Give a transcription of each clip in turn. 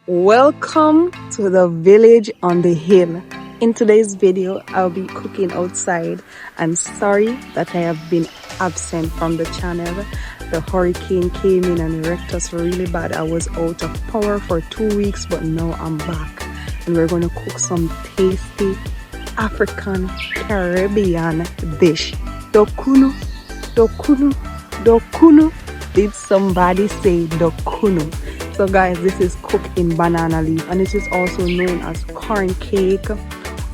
Welcome to the village on the hill. In today's video, I'll be cooking outside, and sorry that I have been absent from the channel. The hurricane came in and wrecked us really bad. I was out of power for 2 weeks, but now I'm back. And we're going to cook some tasty African Caribbean dish. DUCKUNU, DUCKUNU, DUCKUNU. Did somebody say DUCKUNU? So guys, this is cooked in banana leaf, and it is also known as corn cake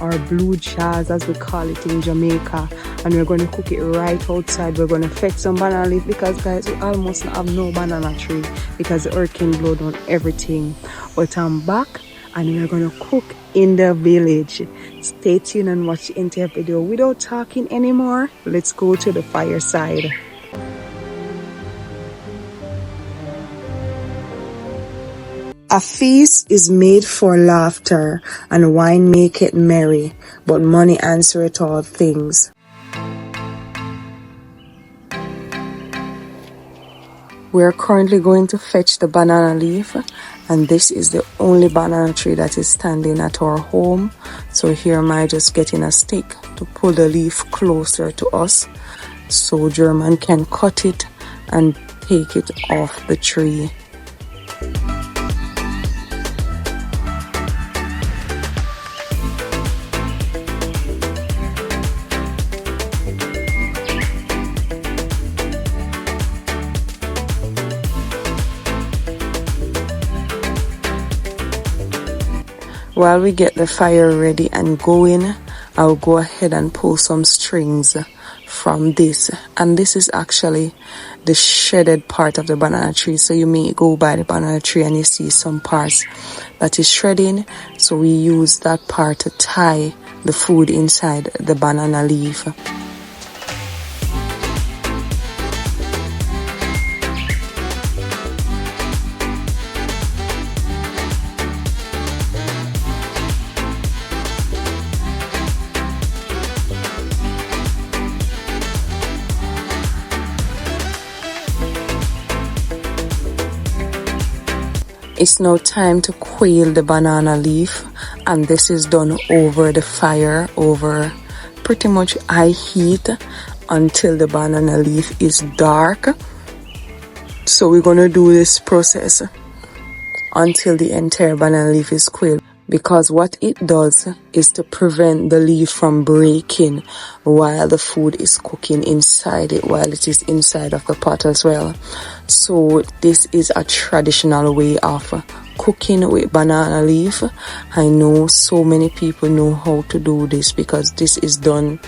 or blue jazz as we call it in Jamaica. And we're going to cook it right outside. We're going to fetch some banana leaf because guys, we almost have no banana tree because the hurricane blew down everything. But I'm back and we're going to cook in the village. Stay tuned and watch the entire video. Without talking anymore, let's go to the fireside. A feast is made for laughter, and wine maketh merry, but money answereth all things. We're currently going to fetch the banana leaf, and this is the only banana tree that is standing at our home. So here am I just getting a stick to pull the leaf closer to us so German can cut it and take it off the tree. While we get the fire ready and going, I'll go ahead and pull some strings from this. And this is actually the shredded part of the banana tree. So you may go by the banana tree and you see some parts that is shredding. So we use that part to tie the food inside the banana leaf. It's now time to quail the banana leaf, and this is done over the fire, over pretty much high heat until the banana leaf is dark. So we're going to do this process until the entire banana leaf is quailed, because what it does is to prevent the leaf from breaking while the food is cooking inside it, while it is inside of the pot as well. So this is a traditional way of cooking with banana leaf. I know so many people know how to do this because this is done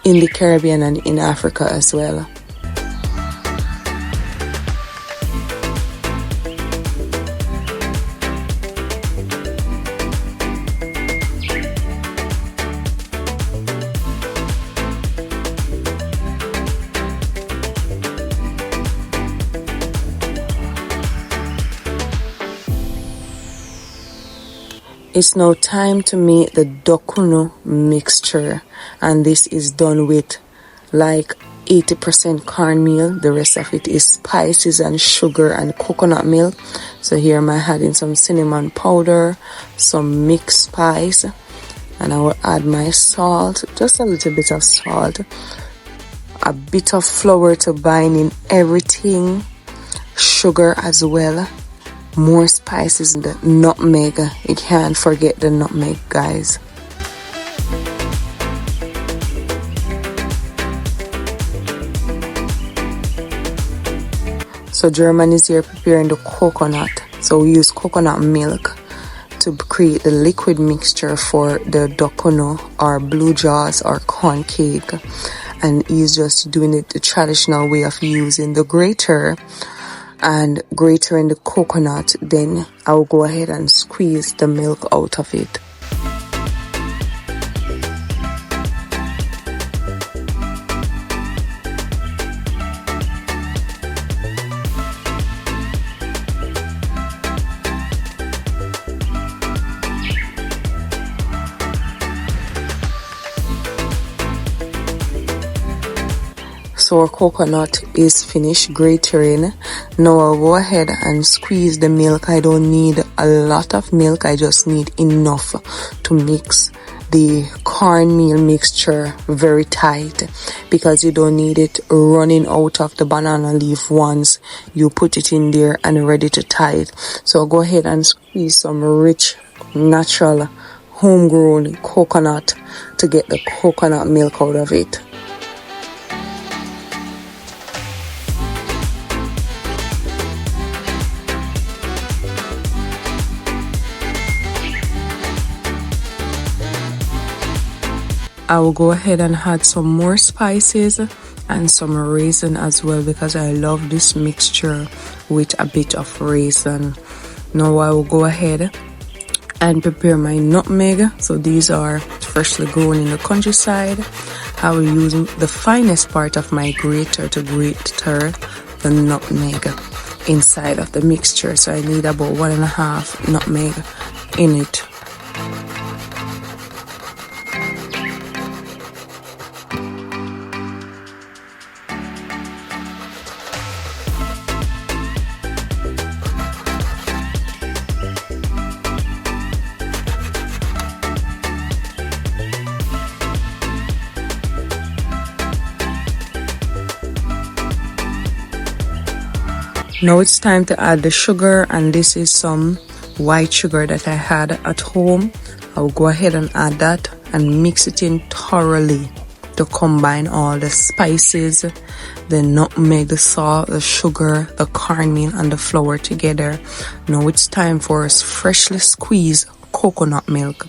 in the Caribbean and in Africa as well. It's now time to make the DUCKUNU mixture, and this is done with like 80% cornmeal. The rest of it is spices and sugar and coconut milk. So here I'm adding some cinnamon powder, some mixed spice, and I will add my salt, just a little bit of salt, a bit of flour to bind in everything, sugar as well. More spices, the nutmeg. You can't forget the nutmeg, guys. So German is here preparing the coconut. So we use coconut milk to create the liquid mixture for the DUCKUNU or blue jaws or corn cake. And he's just doing it the traditional way of using the grater and grating the coconut. Then I'll go ahead and squeeze the milk out of it. So our coconut is finished grating. Now I'll go ahead and squeeze the milk. I don't need a lot of milk, I just need enough to mix the cornmeal mixture very tight, because you don't need it running out of the banana leaf once you put it in there and ready to tie it. So I'll go ahead and squeeze some rich, natural, homegrown coconut to get the coconut milk out of it. I will go ahead and add some more spices and some raisin as well, because I love this mixture with a bit of raisin. Now I will go ahead and prepare my nutmeg. So these are freshly grown in the countryside. I will use the finest part of my grater to grate the nutmeg inside of the mixture. So I need about 1.5 nutmeg in it. Now it's time to add the sugar, and this is some white sugar that I had at home. I'll go ahead and add that and mix it in thoroughly to combine all the spices, the nutmeg, the salt, the sugar, the cornmeal and the flour together. Now it's time for freshly squeezed coconut milk,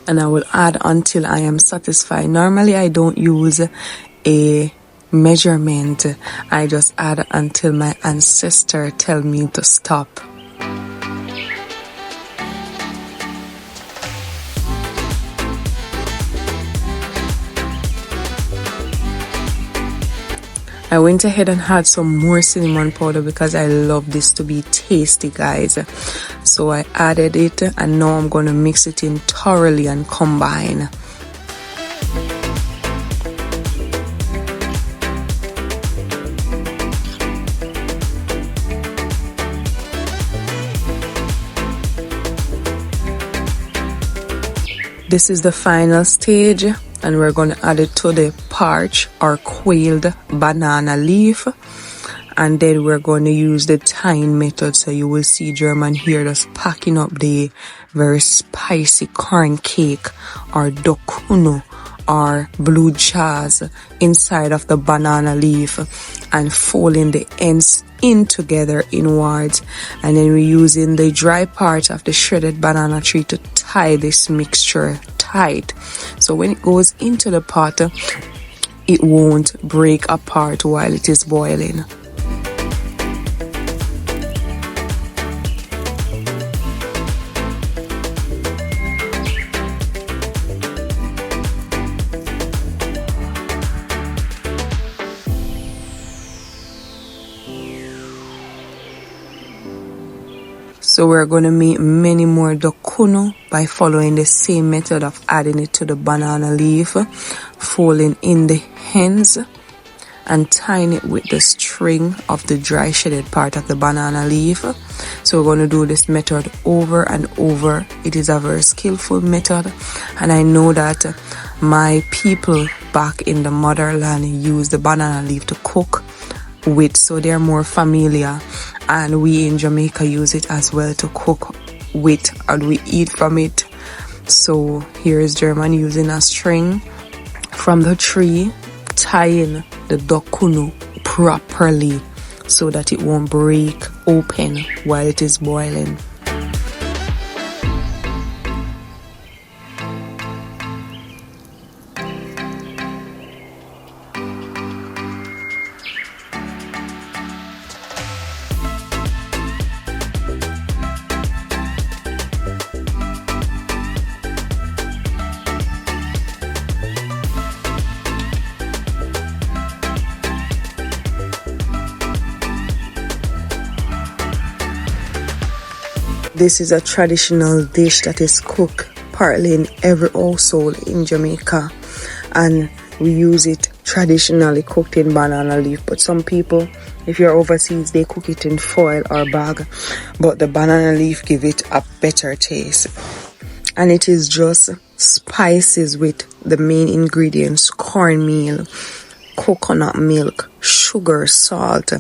and I will add until I am satisfied. Normally I don't use a measurement, I just add until my ancestor tell me to stop. I went ahead and had some more cinnamon powder because I love this to be tasty, guys. So I added it, and now I'm going to mix it in thoroughly and combine. This is the final stage, and we're going to add it to the parched or quailed banana leaf, and then we're going to use the tying method. So you will see German here just packing up the very spicy corn cake or DUCKUNU or blue jazz inside of the banana leaf and folding the ends in together inwards, and then we're using the dry part of the shredded banana tree to tie this mixture tight, so when it goes into the pot it won't break apart while it is boiling. So we're going to make many more DUCKUNU by following the same method of adding it to the banana leaf, folding in the ends and tying it with the string of the dry shredded part of the banana leaf. So we're going to do this method over and over. It is a very skillful method, and I know that my people back in the motherland use the banana leaf to cook with, so they're more familiar, and we in Jamaica use it as well to cook with, and we eat from it. So here is German using a string from the tree, tying the DUCKUNU properly so that it won't break open while it is boiling. This is a traditional dish that is cooked partly in every household in Jamaica, and we use it traditionally cooked in banana leaf, but some people, if you're overseas, they cook it in foil or bag, but the banana leaf give it a better taste. And it is just spices with the main ingredients: cornmeal, coconut milk, sugar, salt,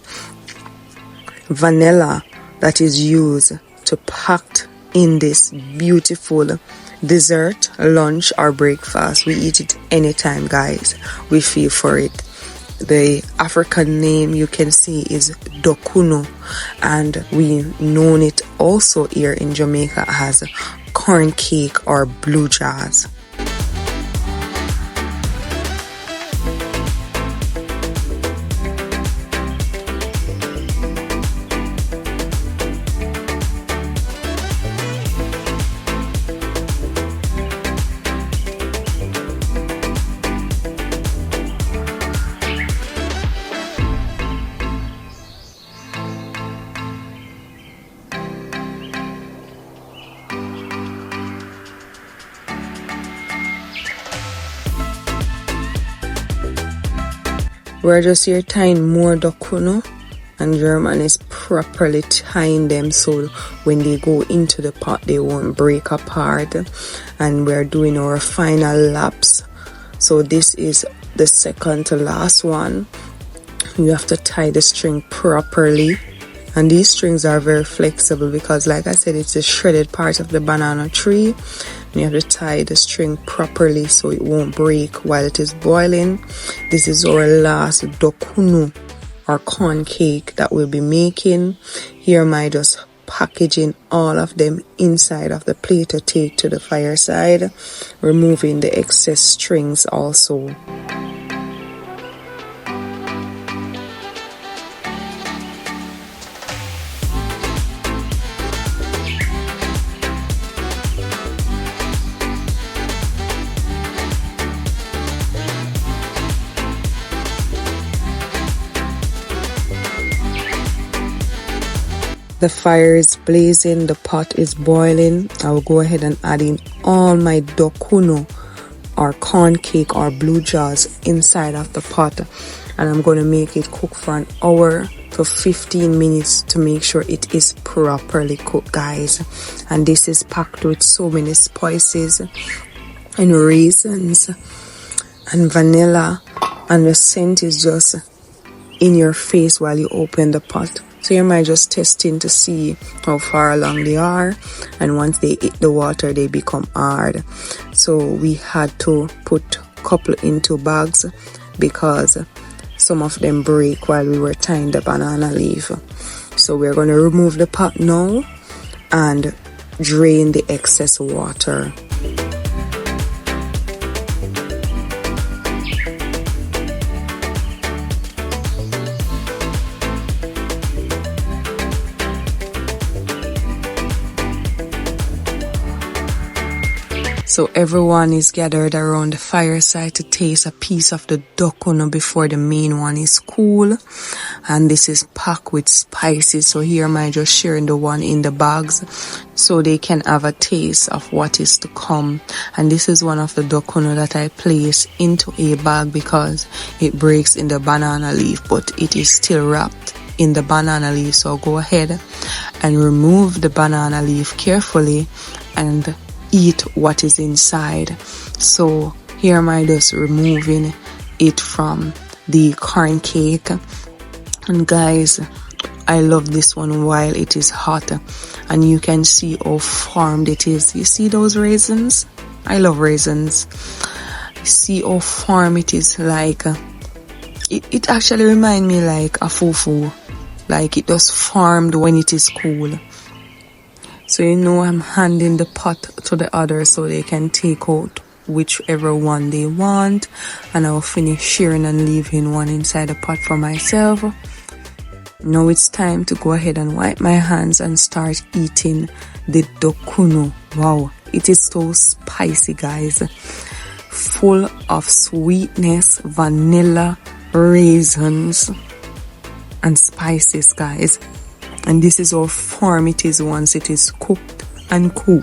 vanilla, that is used to pack in this beautiful dessert, lunch or breakfast. We eat it anytime, guys. We feel for it. The African name you can see is DUCKUNU, and we known it also here in Jamaica as corn cake or blue jazz. We're just here tying more DUCKUNU, and German is properly tying them so when they go into the pot they won't break apart. And we're doing our final laps. So this is the second to last one. You have to tie the string properly, and these strings are very flexible because, like I said, it's a shredded part of the banana tree. You have to tie the string properly so it won't break while it is boiling. This is our last DUCKUNU or corn cake that we'll be making. Here am I just packaging all of them inside of the plate to take to the fireside, removing the excess strings also. The fire is blazing, the pot is boiling. I will go ahead and add in all my DUCKUNU or corn cake or blue jazz inside of the pot, and I'm going to make it cook for an hour to 15 minutes to make sure it is properly cooked, guys. And this is packed with so many spices and raisins and vanilla, and the scent is just in your face while you open the pot. So you might just testing to see how far along they are, and once they hit the water they become hard. So we had to put a couple into bags because some of them break while we were tying the banana leaf. So we're going to remove the pot now and drain the excess water. So everyone is gathered around the fireside to taste a piece of the DUCKUNU before the main one is cool. And this is packed with spices. So here am I just sharing the one in the bags so they can have a taste of what is to come. And this is one of the DUCKUNU that I place into a bag because it breaks in the banana leaf, but it is still wrapped in the banana leaf. So go ahead and remove the banana leaf carefully and eat what is inside. So here am I just removing it from the corn cake. And guys, I love this one while it is hot, and you can see how formed it is. You see those raisins? I love raisins. See how formed it is. Like it actually reminds me like a fufu, like it just formed when it is cool. So you know I'm handing the pot to the others so they can take out whichever one they want, and I'll finish sharing and leaving one inside the pot for myself. Now it's time to go ahead and wipe my hands and start eating the DUCKUNU. Wow, it is so spicy, guys. Full of sweetness, vanilla, raisins, and spices, guys. And this is how firm it is once it is cooked and cool.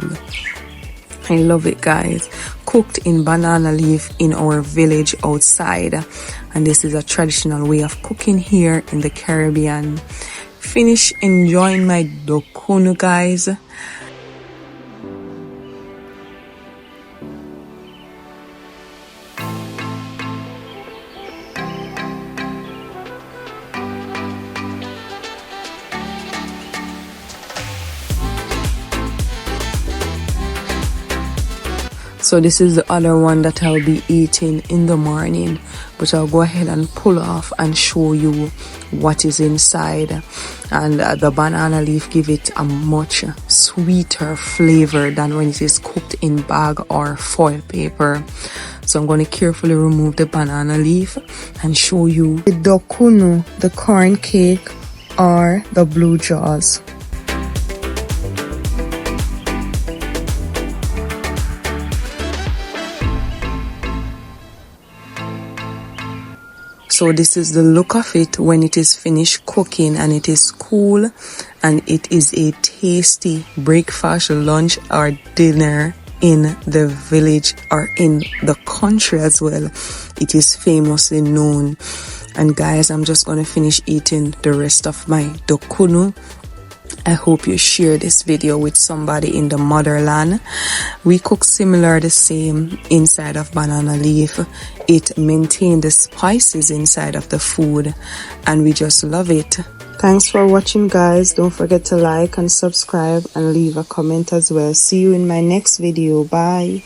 I love it, guys. cooked in banana leaf in our village outside, and this is a traditional way of cooking here in the Caribbean. Finish enjoying my DUCKUNU, guys. So this is the other one that I'll be eating in the morning, but I'll go ahead and pull off and show you what is inside. And the banana leaf give it a much sweeter flavor than when it is cooked in bag or foil paper. So I'm going to carefully remove the banana leaf and show you the DUCKUNU, the corn cake, or the blue jaws. So this is the look of it when it is finished cooking, and it is cool, and it is a tasty breakfast, lunch or dinner in the village or in the country as well. It is famously known. And guys, I'm just going to finish eating the rest of my DUCKUNU. I hope you share this video with somebody in the motherland. We cook similar the same inside of banana leaf. It maintains the spices inside of the food, and we just love it. Thanks for watching, guys. Don't forget to like and subscribe and leave a comment as well. See you in my next video. Bye.